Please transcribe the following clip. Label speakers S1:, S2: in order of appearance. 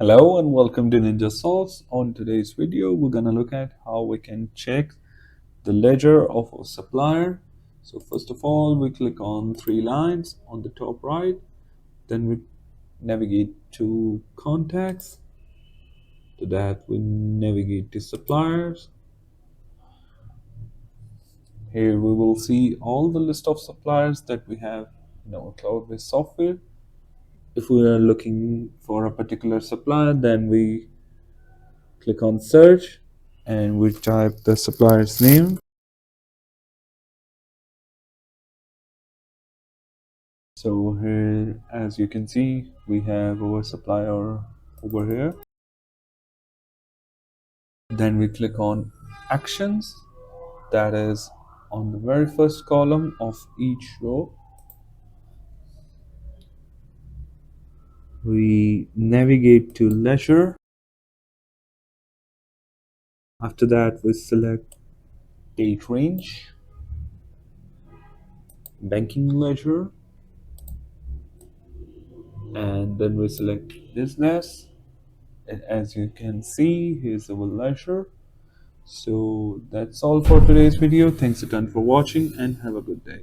S1: Hello and welcome to Ninja Solves. On today's video, we're gonna look at how we can check the ledger of a supplier. So first of all, we click on three lines on the top right. Then we navigate to contacts. To that, we navigate to suppliers. Here we will see all the list of suppliers that we have in our cloud-based software. If we are looking for a particular supplier, then we click on search and we type the supplier's name. So here, as you can see, we have our supplier over here. Then we click on actions, that is on the very first column of each row. We navigate to ledger. After that, we select date range, banking ledger, and then we select business. And as you can see, here's our ledger. So that's all for today's video. Thanks a ton for watching and have a good day.